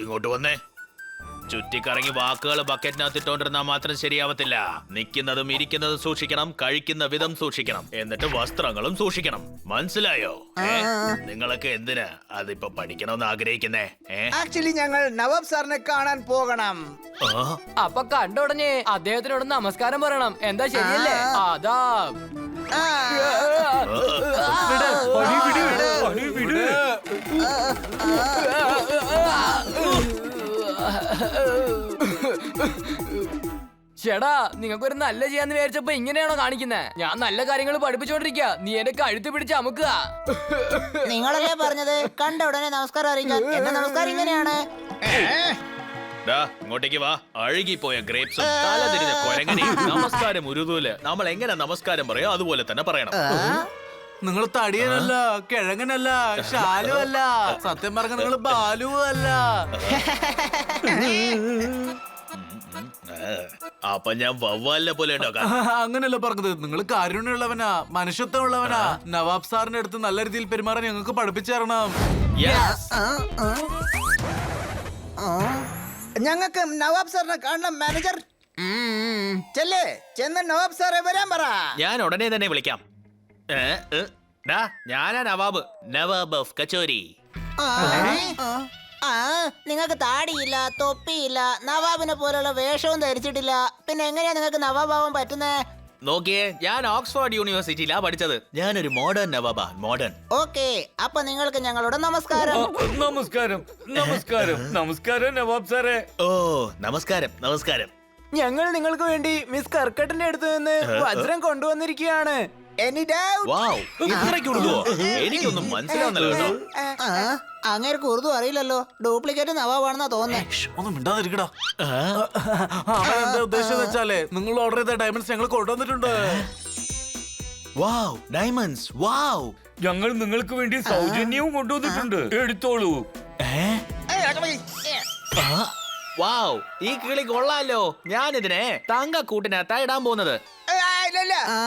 ഇങ്ങോട്ട് വന്നേ. ചുറ്റിക്കറങ്ങി വാക്കുകൾ ബക്കറ്റിനകത്തിട്ടോണ്ടിരുന്നാൽ മാത്രം ശരിയാവത്തില്ല. നിൽക്കുന്നതും ഇരിക്കുന്നതും സൂക്ഷിക്കണം, കഴിക്കുന്ന വിധം സൂക്ഷിക്കണം, എന്നിട്ട് വസ്ത്രങ്ങളും സൂക്ഷിക്കണം. മനസ്സിലായോ? നിങ്ങളൊക്കെ എന്തിനാ അതിപ്പോ പഠിക്കണമെന്ന് ആഗ്രഹിക്കുന്നേ? ആക്ച്വലി ഞങ്ങൾ നവാബ് സാറിനെ കാണാൻ പോകണം. അപ്പൊ കണ്ട ഉടനെ അദ്ദേഹത്തിനോട് നമസ്കാരം പറയണം. എന്താ ശരിയല്ലേ? അതാ ചേടാ, നിങ്ങൾക്കൊരു നല്ല ചെയ്യാന്ന് വിചാരിച്ചപ്പോ ഇങ്ങനെയാണോ കാണിക്കുന്നേ? ഞാൻ നല്ല കാര്യങ്ങൾ പഠിപ്പിച്ചോണ്ടിരിക്ക, നീ എന്റെ കഴുത്ത് പിടിച്ച് അമുക്കുക. നിങ്ങളല്ലേ പറഞ്ഞത് കണ്ട ഉടനെ നമസ്കാരം അറിയിക്കാൻ? എന്റെ നമസ്കാരം ഇങ്ങനെയാണ്. ഇങ്ങോട്ടേക്ക് വാ. അഴുകിപ്പോയ ഗ്രേപ്സും തലതിരിഞ്ഞ കൊരങ്ങനെയും നമസ്കാരം ഉരുതൂല്. നമ്മൾ എങ്ങനെ നമസ്കാരം പറയോ അതുപോലെ തന്നെ പറയണം. നിങ്ങൾ തടിയനല്ല, കിഴങ്ങനല്ല, ഷാലു അല്ല, സത്യം പറഞ്ഞ നിങ്ങൾ ബാലു അല്ല. അപ്പൊ ഞാൻ വവ്വാലിനെ പോലെ അങ്ങനെയല്ല പറഞ്ഞത്. നിങ്ങൾ കാരുണ്യമുള്ളവനാ, മനുഷ്യത്വമുള്ളവനാ. നവാബ് സാറിന്റെ അടുത്ത് നല്ല രീതിയിൽ പെരുമാറാൻ ഞങ്ങൾക്ക് പഠിപ്പിച്ചു തരണം. ഞങ്ങൾക്ക് നവാബ് സാറിനെ കാണണം മാനേജർ. ചെല്ലേ, ചെന്ന് നവാബ് സാറെ വരാൻ പറ. ഞാൻ ഉടനെ തന്നെ വിളിക്കാം. ഞാനാ നവാബ്, നവാബ് ഓഫ് കച്ചോരി. നിങ്ങൾക്ക് താടിയില്ല, തൊപ്പിയില്ല, നവാബിനെ പോലുള്ള വേഷവും ധരിച്ചിട്ടില്ല, പിന്നെ എങ്ങനെയാ നിങ്ങൾക്ക് നവാബാവാൻ പറ്റുന്നേ? നോക്കിയേ, ഞാൻ ഓക്സ്ഫോർഡ് യൂണിവേഴ്സിറ്റിയിലാ പഠിച്ചത്. ഞാനൊരു മോഡേൺ നവാബാ, മോഡേൺ. ഓക്കെ, അപ്പൊ നിങ്ങൾക്ക് ഞങ്ങളോട് നമസ്കാരം. നമസ്കാരം നമസ്കാരം നമസ്കാരം നവാബ് സാറേ. ഓ നമസ്കാരം നമസ്കാരം. ഞങ്ങൾ നിങ്ങൾക്ക് വേണ്ടി മിസ് കർക്കട്ടിന്റെ അടുത്ത് നിന്ന് വജ്രം കൊണ്ടുവന്നിരിക്കുകയാണ്. Any doubt? വാവ്, ഇത്രയ്ക്ക് ഉറുദുവോ? എനിക്കൊന്നും മനസ്സിലാവുന്നില്ല കേട്ടോ. അങ്ങേർക്ക് ഉറുദു അറിയില്ലല്ലോ. ഡ്യൂപ്ലിക്കേറ്റ് നവാബാണെന്നാ തോന്നുന്നേ. ഒന്നും മിണ്ടാതിരിക്കടാ. എന്താ ഉദ്ദേശം വെച്ചാലേ, നിങ്ങൾ ഓർഡർ ചെയ്ത ഡയമണ്ട്സ് ഞങ്ങൾ കൊണ്ടുവന്നിട്ടുണ്ട്. വാവ്, ഡയമണ്ട്സ്. വാവ്, ഞങ്ങൾ നിങ്ങൾക്ക് വേണ്ടി സൗജന്യവും കൊണ്ടുവന്നിട്ടുണ്ട്. എടുത്തോളൂ. വാവ്, ഈ കിളി കൊള്ളാലോ. ഞാനിതിനെ തങ്കക്കൂട്ടിനകത്താ ഇടാൻ പോകുന്നത്.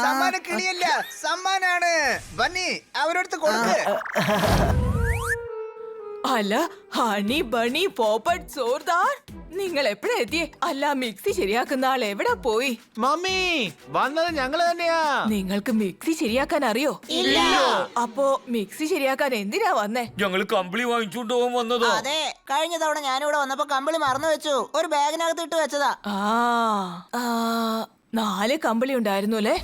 സമ്മാന കിളിയല്ല, സമ്മാനാണ്. ബന്നി അവരടുത്ത് കൊടുക്ക്. അല്ല, ഹണി ബണി പോപ്പട്ട് സോർദാർ, നിങ്ങൾ എപ്പോഴാ എത്തിയേ? അല്ല, മിക്സി ശരിയാക്കുന്ന ആൾ എവിടെ പോയി? മമ്മി, വന്നത് ഞങ്ങള് തന്നെയാ. നിങ്ങൾക്ക് മിക്സി ശരിയാക്കാൻ അറിയോ? ഇല്ല. അപ്പോ മിക്സി ശരിയാക്കാൻ എന്തിനാ വന്നേ? ഞങ്ങൾ കമ്പിളി വാങ്ങിച്ചോണ്ട് പോകാൻ വന്നതോ? അതെ, കഴിഞ്ഞ തവണ ഞാനിവിടെ വന്നപ്പോ കമ്പിളി മറന്നു വെച്ചു. ഒരു ബാഗിനകത്ത് ഇട്ട് വെച്ചതാ. 4 കമ്പിളി ഉണ്ടായിരുന്നു അല്ലേ?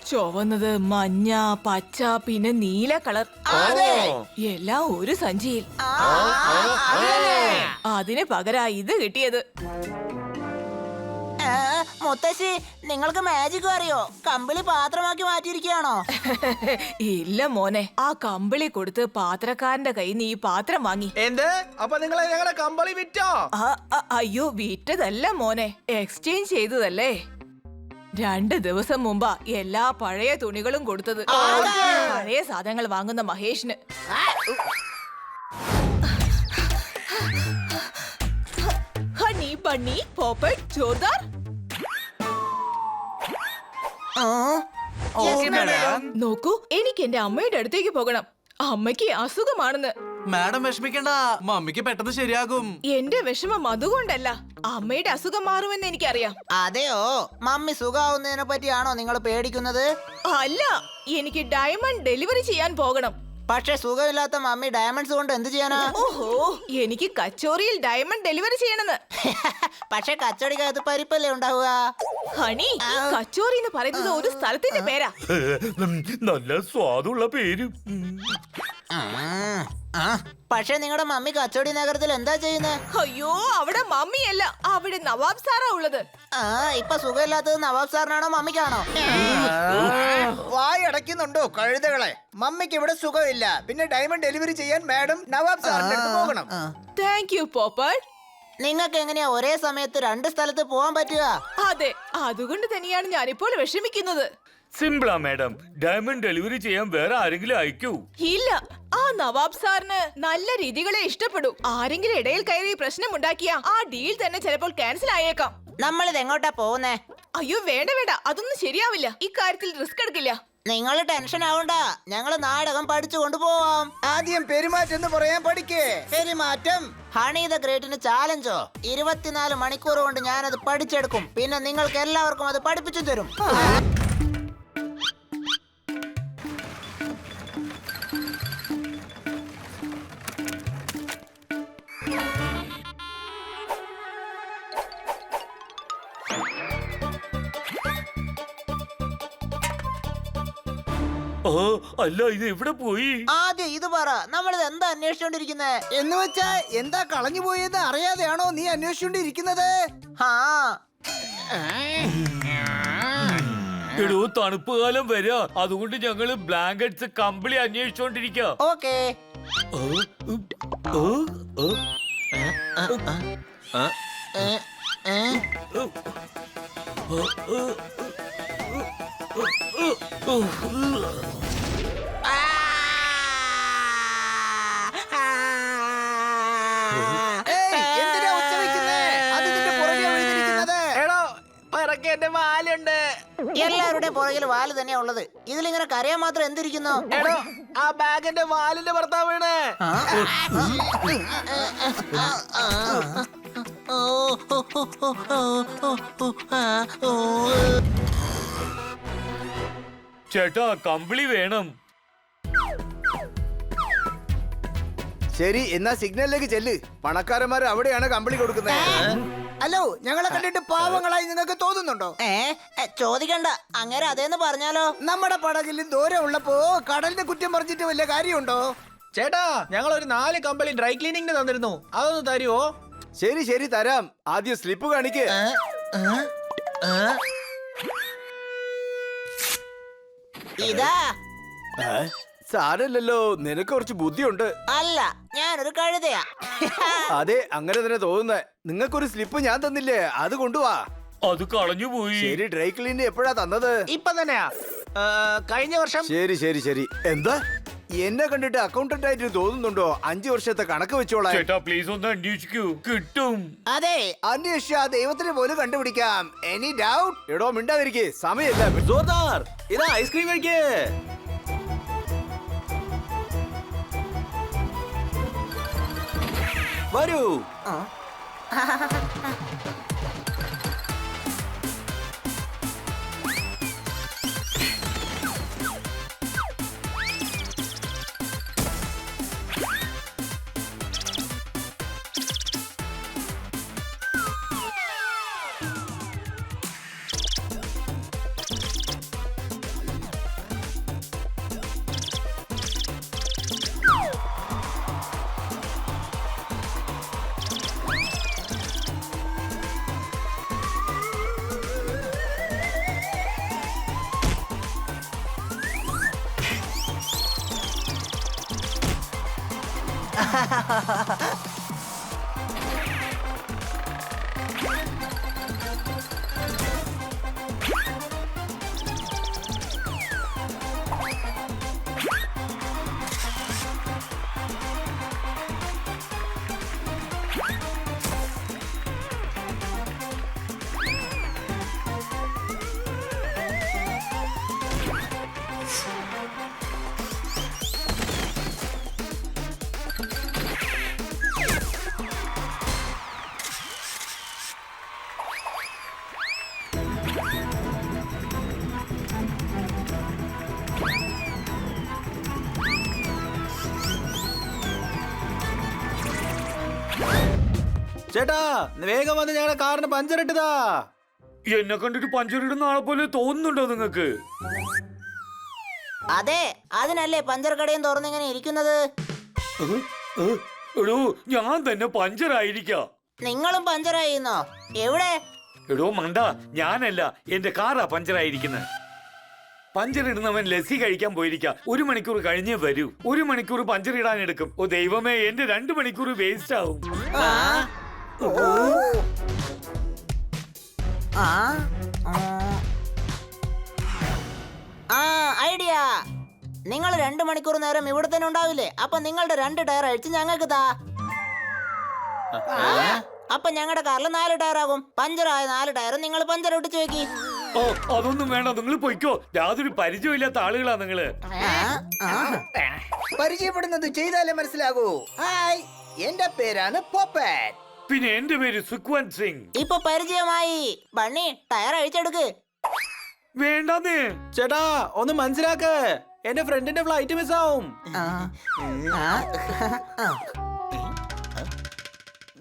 ചുവന്നത്, മഞ്ഞ, പച്ച, പിന്നെ നീല കളർ. എല്ലാം ഒരു സഞ്ചിയിൽ. അതിന് പകരാ ഇത് കിട്ടിയത്. മുത്തശ്ശി, നിങ്ങൾക്ക് മാജിക് അറിയോ? കമ്പിളി പാത്രമാക്കി മാറ്റിയിരിക്കുകയാണോ? ഇല്ല മോനെ, ആ കമ്പിളി കൊടുത്ത് പാത്രക്കാരന്റെ കയ്യിൽ നിന്ന് ഈ പാത്രം വാങ്ങി. എന്ത്? അപ്പൊ നിങ്ങൾ ഞങ്ങളെ കമ്പളി വിറ്റോ? അയ്യോ, വിറ്റതല്ല മോനെ, എക്സ്ചേഞ്ച് ചെയ്തതല്ലേ. 2 ദിവസം മുമ്പാ എല്ലാ പഴയ തുണികളും കൊടുത്തത്. പഴയ സാധനങ്ങൾ വാങ്ങുന്ന മഹേഷിന്. Honey bunny Popat ചോർദാർ. നോക്കൂ, എനിക്ക് എന്റെ അമ്മയുടെ അടുത്തേക്ക് പോകണം. അമ്മയ്ക്ക് അസുഖമാണെന്ന്. മാഡം വിഷമിക്കണ്ട, മമ്മിക്ക് പെട്ടെന്ന് ശരിയാകും. എന്റെ വിഷമം അതുകൊണ്ടല്ല, അമ്മയുടെ അസുഖം മാറുമെന്ന് എനിക്കറിയാം. അതെയോ? മമ്മി സുഖാവുന്നതിനെ പറ്റിയാണോ നിങ്ങൾ പേടിക്കുന്നത്? അല്ല, എനിക്ക് ഡയമണ്ട് ഡെലിവറി ചെയ്യാൻ പോകണം. പക്ഷെ സുഖമില്ലാത്ത മമ്മി ഡയമണ്ട്സ് കൊണ്ട് എന്ത് ചെയ്യാനാ? ഓഹോ, എനിക്ക് കച്ചോറിയിൽ ഡയമണ്ട് ഡെലിവറി ചെയ്യണമെന്ന്. പക്ഷെ കച്ചവടിക്കകത്ത് പരിപ്പല്ലേ ഉണ്ടാവുക? ഹണി, കച്ചോറി എന്ന് പറയുന്നത് ഒരു സ്ഥലത്തിന്റെ പേരാ. നല്ല സ്വാദുള്ള പേര്. പക്ഷെ നിങ്ങളുടെ മമ്മി കച്ചവടി നഗരത്തിൽ എന്താ ചെയ്യുന്നത്? അയ്യോ, അവിടെ മമ്മിയല്ല, അവിടെ നവാബ് സാറാ ഉള്ളത്. ഇപ്പൊ സുഖമില്ലാത്തത് നവാബ് സാറിനാണോ മമ്മിക്കാണോ? വായി അടയ്ക്കുന്നുണ്ടോ കഴുതകളെ? മമ്മിക്ക് ഇവിടെ സുഖമില്ല, പിന്നെ ഡയമണ്ട് ഡെലിവറി ചെയ്യാൻ മാഡം നവാബ് സാറിന്റെ അടുത്ത് പോകണം. താങ്ക് യു പോപ്പട്ട്. നിങ്ങൾക്ക് എങ്ങനെയാ ഒരേ സമയത്ത് 2 സ്ഥലത്ത് പോവാൻ പറ്റുക? അതെ, അതുകൊണ്ട് തന്നെയാണ് ഞാനിപ്പോൾ വിഷമിക്കുന്നത്. സിമ്പിളാ മാഡം, ഡയമണ്ട് ഡെലിവറി ചെയ്യാൻ വേറെ ആരെങ്കിലും അയക്കൂ. ഇല്ല, ആ നവാബ് സാറിന് നല്ല രീതികളെ ഇഷ്ടപ്പെടൂ. ആരെങ്കിലും ഇടയിൽ കയറി പ്രശ്നമുണ്ടാക്കിയ ആ ഡീൽ തന്നെ ചിലപ്പോൾ ക്യാൻസൽ ആയേക്കാം. നമ്മളിത് എങ്ങോട്ടാ പോകുന്നേ? അയ്യോ വേണ്ട വേണ്ട, അതൊന്നും ശരിയാവില്ല. ഇക്കാര്യത്തിൽ റിസ്ക് എടുക്കില്ല. നിങ്ങൾ ടെൻഷൻ ആവണ്ട, ഞങ്ങള് നാടകം പഠിച്ചു കൊണ്ടുപോവാം. ആദ്യം പെരുമാറ്റം എന്ന് പറയാൻ പഠിക്കേ. പെരുമാറ്റം ഹണി ദ ഗ്രേറ്റിന് ചാലഞ്ചോ? 24 മണിക്കൂർ കൊണ്ട് ഞാനത് പഠിച്ചെടുക്കും. പിന്നെ നിങ്ങൾക്ക് എല്ലാവർക്കും അത് പഠിപ്പിച്ചു തരും. അല്ല ഇത് എവിടെ പോയി? ആദ്യം ഇത് പറ, നമ്മളിത് എന്താ അന്വേഷിച്ചോണ്ടിരിക്കുന്നേ? എന്ന് വെച്ചാ എന്താ കളഞ്ഞു പോയെന്ന് അറിയാതെയാണോ നീ അന്വേഷിച്ചുകൊണ്ടിരിക്കുന്നത്? ആ എടോ തണുപ്പ് കാലം വരാ, അതുകൊണ്ട് ഞങ്ങള് ബ്ലാങ്കറ്റ്സ് കമ്പിളി അന്വേഷിച്ചോണ്ടിരിക്ക. ഓക്കേ. ഏയ്, എന്തിനാ ഒച്ച വെക്കുന്നേ? അത് നിന്റെ പുറകെ വീണിരിക്കുന്നത്. എന്റെ വാലുണ്ട്. എല്ലാവരുടെ പുറകിൽ വാല് തന്നെയാ ഉള്ളത്. ഇതിലിങ്ങനെ കരയാൻ മാത്രം എന്തിരിക്കുന്നു? എടോ, ആ ബാഗിന്റെ വാലിന്റെ ഭർത്താവാണ്. ചേട്ടാ കമ്പിളി വേണം. ശരി, എന്നാ സിഗ്നലിലേക്ക് ചെല്ല്. പണക്കാരന്മാർ അവിടെയാണ് കമ്പിളി കൊടുക്കുന്നത്. ഹലോ, ഞങ്ങളെ കണ്ടിട്ട് പാവങ്ങളായി നിങ്ങൾക്ക് തോന്നുന്നുണ്ടോ? ചോദിക്കണ്ട, അങ്ങനെ അതേന്ന് പറഞ്ഞാലോ? നമ്മുടെ പടകിൽ ദൂരം ഉള്ളപ്പോ കടലിനെ കുറ്റം പറഞ്ഞിട്ട് വല്ല കാര്യമുണ്ടോ? ചേട്ടാ, ഞങ്ങൾ ഒരു 4 കമ്പനി ഡ്രൈ ക്ലീനിങ്ങിന് തന്നിരുന്നു. അതൊന്ന് തരുവോ? ശരി ശരി, തരാം. ആദ്യം സ്ലിപ്പ് കാണിക്ക്. ഇതാ. സാരല്ലല്ലോ, നിനക്ക് കുറച്ച് ബുദ്ധിയുണ്ട്. അല്ല, ഞാനൊരു കഴുതയാ. അതെ, അങ്ങനെ തന്നെ തോന്നുന്നേ. നിങ്ങൾക്കൊരു സ്ലിപ്പ് ഞാൻ തന്നില്ലേ, അത് കൊണ്ടുവാ. അത് കളഞ്ഞു പോയി. ശരി, ഡ്രൈ ക്ലീൻ എപ്പോഴാ തന്നത്? ഇപ്പൊ തന്നെയാ, കഴിഞ്ഞ വർഷം. ശരി ശരി ശരി. എന്താ എന്നെ കണ്ടിട്ട് അക്കൗണ്ടന്റ് ആയിട്ട് തോന്നുന്നുണ്ടോ? 5 വർഷത്തെ കണക്ക് വെച്ചോളാം. ചേട്ടാ പ്ലീസ് ഒന്ന് അന്വേഷിക്കൂ, കിട്ടും. അതെ, അന്വേഷിച്ച ദൈവത്തിന് പോലും കണ്ടുപിടിക്കാം. Any doubt? എടോ മിണ്ടാതിരിക്കേ, സമയമില്ല. ജോർദാർ, ഇതാ ഐസ്ക്രീം കഴിക്കേ. വരൂ. ചേട്ടാ, വേഗം വന്ന് ഞങ്ങളുടെ കാറിന് പഞ്ചർ ഇട്ടതാ. എന്നെ കണ്ടിട്ട് പഞ്ചറിടുന്ന ആളെ പോലെ തോന്നുന്നുണ്ടോ നിങ്ങക്ക്? അതെ, അതിനല്ലേ പഞ്ചർ കടയും തുറന്നിങ്ങനെ ഇരിക്കുന്നത്. എടോ ഞാൻ തന്നെ പഞ്ചറായിരിക്കാം. നിങ്ങളും പഞ്ചറായിരുന്നോ? എവിടെ? എടോ മണ്ട, ഞാനല്ല, എന്റെ കാറാ പഞ്ചറായിരിക്കുന്നത്. പഞ്ചറിടുന്നവൻ ലസ്സി കഴിക്കാൻ പോയിരിക്കാം. 1 മണിക്കൂർ കഴിഞ്ഞേ വരൂ. 1 മണിക്കൂർ പഞ്ചറിടാൻ എടുക്കും. ഓ ദൈവമേ, എന്റെ 2 മണിക്കൂർ വേസ്റ്റ് ആവും. ഐഡിയ. നിങ്ങൾ 2 മണിക്കൂർ നേരം ഇവിടെ തന്നെ ഉണ്ടാവില്ലേ? അപ്പൊ നിങ്ങളുടെ 2 ടയർ അഴിച്ച് ഞങ്ങൾക്ക് താ. അപ്പൊ ഞങ്ങളുടെ കാറിൽ 4 ടയർ ആകും. പഞ്ചറായ 4 ടയറും നിങ്ങൾ പഞ്ചർ ഒട്ടിച്ചു വെക്കി. ഓ അതൊന്നും വേണ്ട, നിങ്ങൾ പൊയ്ക്കോ. യാതൊരു പരിചയമില്ലാത്ത ആളുകളാ നിങ്ങള്. പരിചയപ്പെടുന്നത് ചെയ്താലേ മനസ്സിലാകൂ. ഹായ്, എന്റെ പേരാണ് പോപ്പറ്റ്. പിന്നെ എന്റെ പേര് സുഖ്വന്ത് സിംഗ്. ഇപ്പൊ പരിചയമായി. Bunny tyre അഴിച്ചെടുക്ക്. വേണ്ടാന്നേ. ചേട്ടാ ഒന്ന് മനസ്സിലാക്ക്, എന്റെ ഫ്രണ്ടിന്റെ ഫ്ലൈറ്റ് മിസ്സാവും.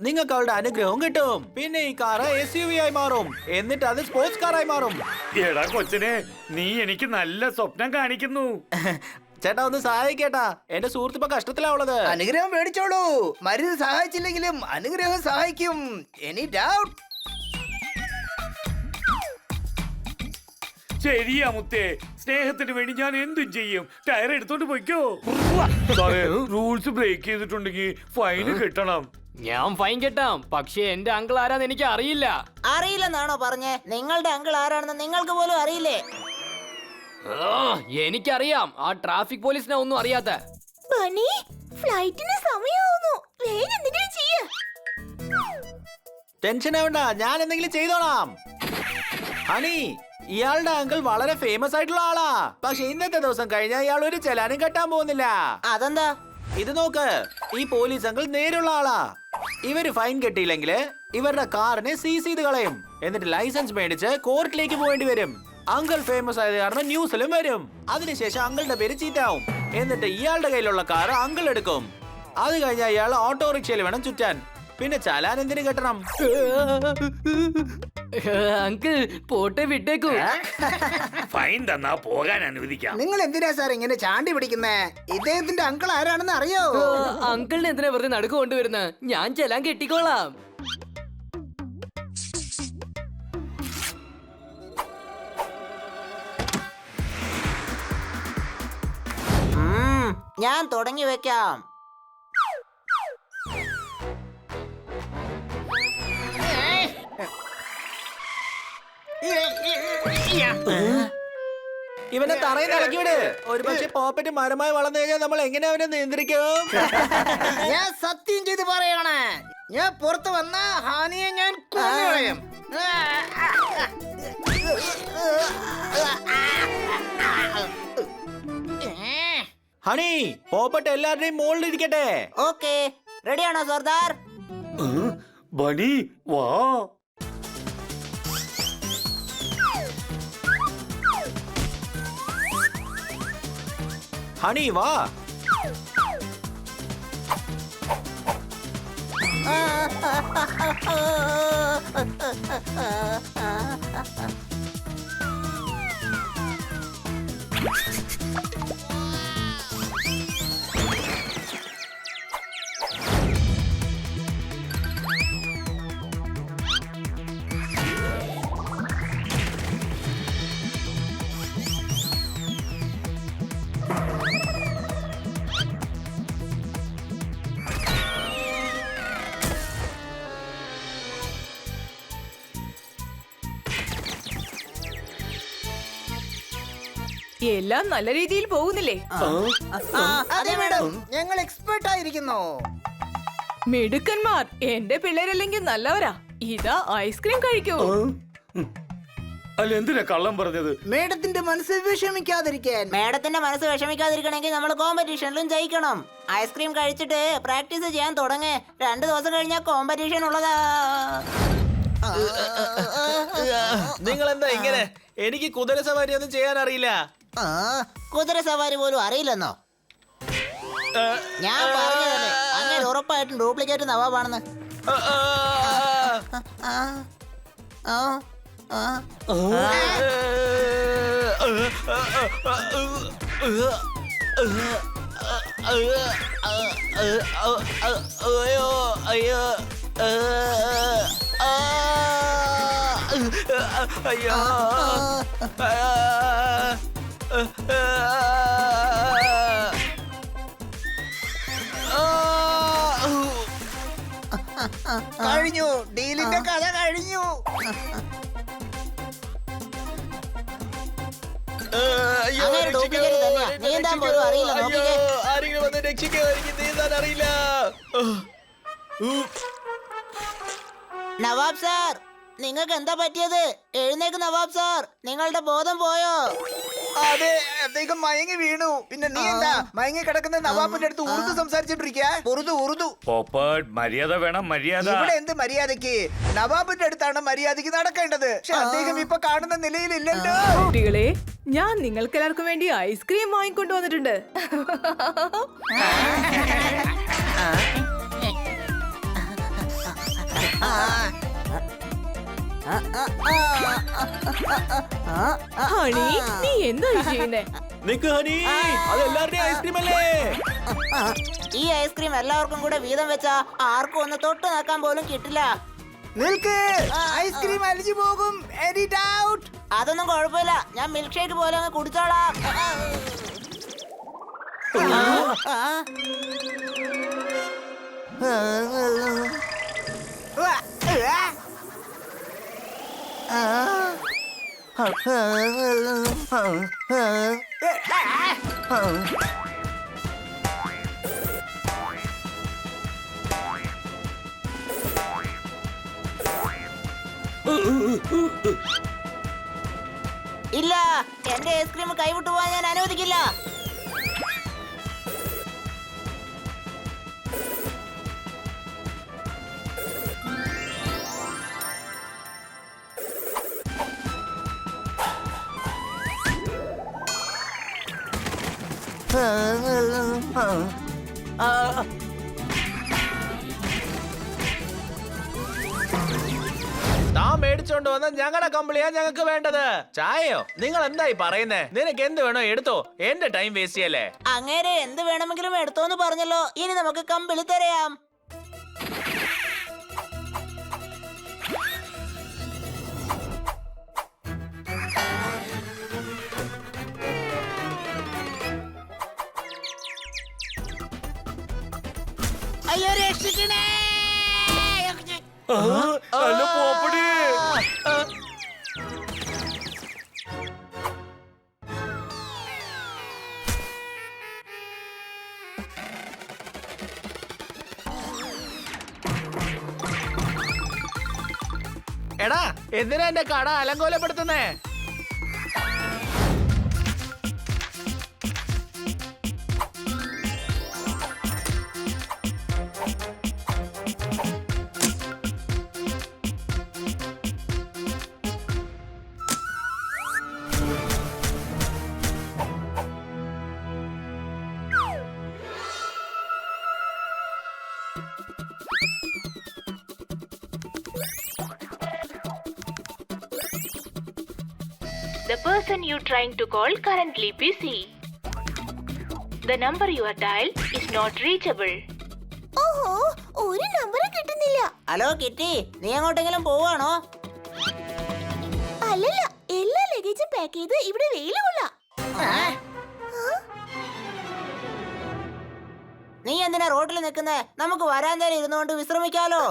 നിങ്ങൾക്ക് അവളുടെ അനുഗ്രഹം കിട്ടും. പിന്നെ ഈ കാറ് SUV ആയി മാറും, എന്നിട്ട് അത് സ്പോർട്സ് കാറായി മാറും. എടാ കൊച്ചനെ, നീ എനിക്ക് നല്ല സ്വപ്നം കാണിക്കുന്നു. ചേട്ടാ ഒന്ന് സഹായിക്കേട്ടാ, എന്റെ സുഹൃത്ത് ഇപ്പൊ കഷ്ടത്തിലാവുള്ളത്. അനുഗ്രഹം മേടിച്ചോളൂ. മരുന്ന് സഹായിച്ചില്ലെങ്കിലും അനുഗ്രഹം സഹായിക്കും. Any doubt? ശരിയാ മുത്തേ, സ്നേഹത്തിന് വേണ്ടി ഞാൻ എന്തും ചെയ്യും. ടയർ എടുത്തോണ്ട് പോയിക്കോ. സാറേ, റൂൾസ് ബ്രേക്ക് ചെയ്തിട്ടുണ്ടെങ്കിൽ ഫൈന് കിട്ടണം. ഞാൻ ഫൈൻ കെട്ടാം, പക്ഷെ എന്റെ അങ്കിൾ ആരാന്ന് എനിക്ക് അറിയില്ല. അറിയില്ലെന്നാണോ പറഞ്ഞേ? നിങ്ങളുടെ അങ്കിൾ ആരാണെന്ന് നിങ്ങൾക്ക് പോലും അറിയില്ലേ? എനിക്കറിയാം, ആ ട്രാഫിക് പോലീസിനെ ഒന്നും അറിയാത്ത. ബണ്ണി, ഫ്ലൈറ്റിന് സമയമാവുന്നു. വേഗം എന്തെങ്കിലും ചെയ്യ്. ടെൻഷൻ ആവണ്ട, ഞാൻ എന്തെങ്കിലും ചെയ്തോളാം. ഹണി, ഇയാളുടെ അങ്കിൾ വളരെ ഫേമസ് ആയിട്ടുള്ള ആളാ. പക്ഷെ ഇന്നത്തെ ദിവസം കഴിഞ്ഞാൽ ഇയാൾ ഒരു ചെലാനും കെട്ടാൻ പോകുന്നില്ല. അതെന്താ? ഇത് നോക്ക്, ഈ പോലീസ് അങ്കിൾ നേരുള്ള ആളാ. ഇവര് ഫൈൻ കെട്ടിയില്ലെങ്കിൽ ഇവരുടെ കാറിനെ സീസ് ചെയ്ത് കളയും. എന്നിട്ട് ലൈസൻസ് മേടിച്ച് കോർട്ടിലേക്ക് പോകേണ്ടി വരും. അങ്കിൾ ഫേമസ് ആയത് കാരണം ന്യൂസിലും വരും. അതിനുശേഷം അങ്കിളുടെ പേര് ചീറ്റാവും. എന്നിട്ട് ഇയാളുടെ കയ്യിലുള്ള കാർ അങ്കിൾ എടുക്കും. അത് കഴിഞ്ഞാൽ ഇയാൾ ഓട്ടോറിക്ഷയിൽ വേണം ചുറ്റാൻ. പിന്നെ ചലാൻ എന്തിനു കെട്ടണം? അങ്കിൾ പോട്ടെ, വിട്ടേക്കൂ. ഫൈൻ തന്നാ പോകാൻ അനുവദിക്കാം. നിങ്ങൾ എന്തിനാ സാർ ഇങ്ങനെ ചാണ്ടി പിടിക്കുന്നേ? ഇദ്ദേഹത്തിന്റെ അങ്കിൾ ആരാണെന്ന് അറിയോ? അങ്കിളിനെ എന്തിനാ വെറുതെ നടുക്ക് കൊണ്ടുവരുന്നത്? ഞാൻ ചെല്ലാൻ കെട്ടിക്കോളാം. ഞാൻ തുടങ്ങി വെക്കാം. ഇവനെ തറയിൽ ഇറക്കിവിട്. ഒരു പക്ഷെ പോപ്പറ്റ് മരമായി വളർന്നു കഴിഞ്ഞാൽ നമ്മൾ എങ്ങനെ അവനെ നിയന്ത്രിക്കും? ഞാൻ സത്യം ചെയ്ത് പറയാണ്, ഞാൻ പുറത്ത് വന്ന ഹാനിയെ ഞാൻ കൊന്നുകളയും. ഹണി, പോപ്പറ്റ് എല്ലാവരുടെയും മുകളിൽ ഇരിക്കട്ടെ. ഓക്കെ, റെഡിയാണോ സർദാർ? ബണി വാ. ഹണി വാ. എല്ലാം നല്ല രീതിയിൽ പോകുന്നില്ലേ? അതെ മാഡം, ഞങ്ങൾ എക്സ്പെർട്ട് ആയിരിക്കുന്നു. മിടുക്കന്മാർ. എന്റെ പിള്ളേരല്ലെങ്കിൽ നല്ലവരാ. ഇതാ ഐസ്ക്രീം കഴിക്കൂ. അല്ല, എന്തിനാ കള്ളം പറഞ്ഞത്? മേഡത്തിന്റെ മനസ്സ് വിഷമിക്കാതിരിക്കാൻ. മേഡത്തിന്റെ മനസ്സ് വിഷമിക്കാതിരിക്കണമെങ്കിൽ നമ്മൾ കോമ്പറ്റീഷനിലും ജയിക്കണം. ഐസ്ക്രീം കഴിച്ചിട്ട് പ്രാക്ടീസ് ചെയ്യാൻ തുടങ്ങ്. 2 ദിവസം കഴിഞ്ഞാൽ കോമ്പറ്റീഷൻ ഉള്ളതാ. നിങ്ങൾ എന്താ ഇങ്ങനെ? എനിക്ക് കുതിര സവാരി ഒന്നും ചെയ്യാൻ അറിയില്ല. കുതിര സവാരി പോലും അറിയില്ലെന്നോ? ഞാൻ പറഞ്ഞതല്ലേ, അങ്ങനെ ഉറപ്പായിട്ടും ഡ്യൂപ്ലിക്കേറ്റ് നവാബാണെന്ന്. അയ്യോ, കഴിഞ്ഞു, ഡീലിന്റെ കഥ കഴിഞ്ഞു. അങ്ങനെ ഡ്യൂപ്ലിക്കേറ്റ് തന്നെയാ. നീന്താൻ പോലും അറിയില്ല. നോക്കിക്കേ. ആരെങ്കിലും വന്ന് രക്ഷിക്കാൻ, എനിക്ക് നീന്താൻ അറിയില്ല. നവാബ് സാർ, നിങ്ങൾക്ക് എന്താ പറ്റിയത്? എഴുന്നേക്ക് നവാബ് സാർ, നിങ്ങളുടെ ബോധം പോയോ? അതെ, അദ്ദേഹം മയങ്ങി വീണു. പിന്നെ നീ എന്താ മയങ്ങി കിടക്കുന്ന നവാബിന്റെ അടുത്ത് ഉറുദു സംസാരിച്ചിട്ടിരിക്കാ? ഉറുദു പോപ്പേർഡ്, മര്യാദ വേണം, മര്യാദ. ഇവിടെ എന്ത് മര്യാദക്ക്? നവാബിന്റെ അടുത്താണ് മര്യാദക്ക് നടക്കേണ്ടത്. പക്ഷെ അദ്ദേഹം ഇപ്പൊ കാണുന്ന നിലയിലില്ലല്ലോ. കുട്ടികളെ, ഞാൻ നിങ്ങൾക്ക് എല്ലാവർക്കും വേണ്ടി ഐസ്ക്രീം വാങ്ങിക്കൊണ്ട് വന്നിട്ടുണ്ട്. ഹണി, നീ എന്താ ചെയ്യുന്നേ? നിക്ക് ഹണി, അതെല്ലാവരുടെയും ഐസ്ക്രീം അല്ലേ? ഈ ഐസ്ക്രീം എല്ലാവർക്കും കൂടെ വീതം വെച്ചാ ആർക്കും ഒന്ന് തൊട്ട് നോക്കാൻ പോലും കിട്ടില്ല. നിൽക്ക്, ഐസ്ക്രീം അലിഞ്ഞു പോകും. Any doubt? അതൊന്നും കുഴപ്പമില്ല, ഞാൻ മിൽക്ക് ഷേക്ക് പോലെ അങ്ങ് കുടിച്ചോളാം. ഇല്ല, എന്റെ ഐസ്ക്രീം കൈവിട്ടു പോകാൻ ഞാൻ അനുവദിക്കില്ല. താൻ മേടിച്ചോണ്ട് വന്ന ഞങ്ങളുടെ കമ്പിളിയാ ഞങ്ങൾക്ക് വേണ്ടത്. ചായയോ? നിങ്ങൾ എന്തായി പറയുന്നേ? നിനക്ക് എന്ത് വേണോ എടുത്തോ, എന്റെ ടൈം വേസ്റ്റ് ചെയ്യല്ലേ. അങ്ങേരെ എന്ത് വേണമെങ്കിലും എടുത്തോന്ന് പറഞ്ഞല്ലോ. ഇനി നമുക്ക് കമ്പിളി തരാം. അയ്യോ, രക്ഷിക്കണേ! അല്ല പോപ്പടി. എടാ, എന്തിനാ എന്റെ കട അലങ്കോലപ്പെടുത്തുന്നേ? The person you trying to call currently busy. The number you are dialed is not reachable. ഓഹോ, ഒരു നമ്പർ കിട്ടുന്നില്ല. ഹലോ കിറ്റി, നീ എങ്ങോട്ടെങ്കിലും പോവാണോ? അല്ലല്ല, എല്ലാ ലഗേജും പാക്ക് ചെയ്ത് ഇവിടെ വെയിൽ കൊള്ളാം. നീ എന്തിനാ റോഡിൽ നിൽക്കുന്നേ? നമുക്ക് വരാന്തയിൽ ഇരുന്നുകൊണ്ട് വിശ്രമിക്കാലോ.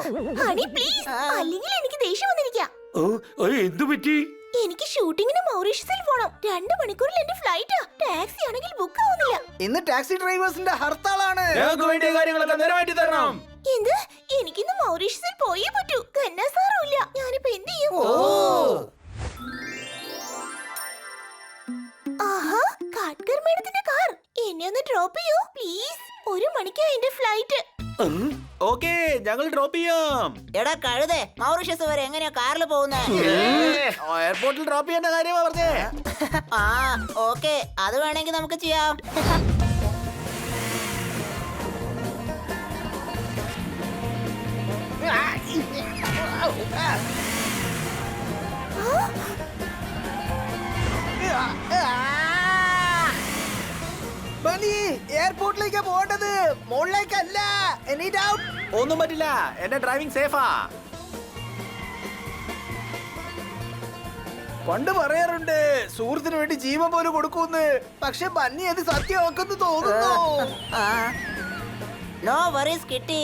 ഹണി പ്ലീസ്, അല്ലെങ്കിൽ എനിക്ക് ദേഷ്യം വന്നിരിക്കാം. എന്തു പറ്റി? എനിക്ക് ഷൂട്ടിങ്ങിന് മൗറീഷ്യസിൽ പോണം. 2 മണിക്കൂറിൽ എന്റെ ഫ്ലൈറ്റാ. ടാക്സി ആണെങ്കിൽ ബുക്ക് ആവുന്നില്ല. ഇന്ന് ടാക്സി ഡ്രൈവേഴ്സിന്റെ ഹർത്താളാണ്. ഞങ്ങൾക്ക് വേണ്ടിയ കാര്യങ്ങളൊക്കെ നിറവേറ്റി തരണം. എന്ത്? എനിക്കിന്ന് മൗറീഷ്യസിൽ പോയേ പറ്റൂ. കന്നാ സാറും ഇല്ല. ഞാനിപ്പോ എന്ത് ചെയ്യും? ആഹാ, കാട്കർ മേഡത്തിന്റെ കാർ. എന്നെ ഒന്ന് ഡ്രോപ്പ് ചെയ്യൂ പ്ലീസ്. 1 മണിക്കാ എന്റെ ഫ്ലൈറ്റ്. ഓക്കേ, ഞങ്ങൾ ഡ്രോപ്പ് ചെയ്യാം. എടാ കഴുതേ, മൗറീഷ്യസ് വരെ എങ്ങനെയാ കാറിൽ പോകുന്നേ? എയർപോർട്ടിൽ ഡ്രോപ്പ് ചെയ്യേണ്ട കാര്യമാ പറഞ്ഞേ. ആ ഓക്കെ, അത് വേണമെങ്കിൽ നമുക്ക് ചെയ്യാം. ബനി, എയർപോർട്ടിലേക്കാ പോകേണ്ടത്, മുകളിലേക്കല്ല. Any doubt? ഒന്നും പറ്റില്ല, എന്റെ ഡ്രൈവിംഗ് സേഫാ. പണ്ട് പറയാറുണ്ട് സുഹൃത്തിന് വേണ്ടി ജീവൻ പോലും കൊടുക്കൂന്ന്. പക്ഷെ ബന്നി അത് സത്യമാക്കുന്നു തോന്നുന്നു. നോ വറീസ് കിട്ടി,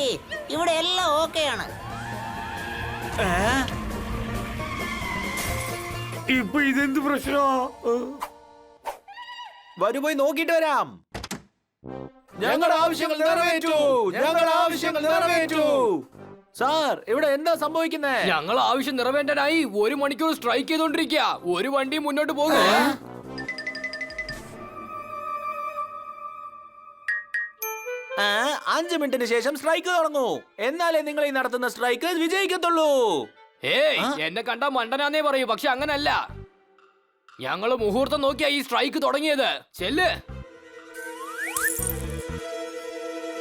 ഇവിടെ എല്ലാം ഓക്കെയാണ്. ഇപ്പൊ ഇതെന്ത് പ്രശ്നോ? വരൂ, പോയി നോക്കിട്ട് വരാം. ഞങ്ങളുടെ ആവശ്യങ്ങൾ നിറവേറ്റു. സാർ ഇവിടെ എന്താ സംഭവിക്കുന്നേ? ഞങ്ങൾ ആവശ്യം നിറവേറ്റാനായി 1 മണിക്കൂർ സ്ട്രൈക്ക് ചെയ്തോണ്ടിരിക്കുക. ഒരു വണ്ടി മുന്നോട്ട് പോകുക. 5 മിനിറ്റിന് ശേഷം സ്ട്രൈക്ക് തുടങ്ങൂ. എന്നാലേ നിങ്ങൾ ഈ നടത്തുന്ന സ്ട്രൈക്ക് വിജയിക്കത്തുള്ളൂ. ഏയ് എന്നെ കണ്ട മണ്ടനാന്നേ പറയൂ, പക്ഷെ അങ്ങനല്ല. ഞങ്ങള് മുഹൂർത്തം നോക്കിയാ ഈ സ്ട്രൈക്ക് തുടങ്ങിയത്. ചെല്ല്.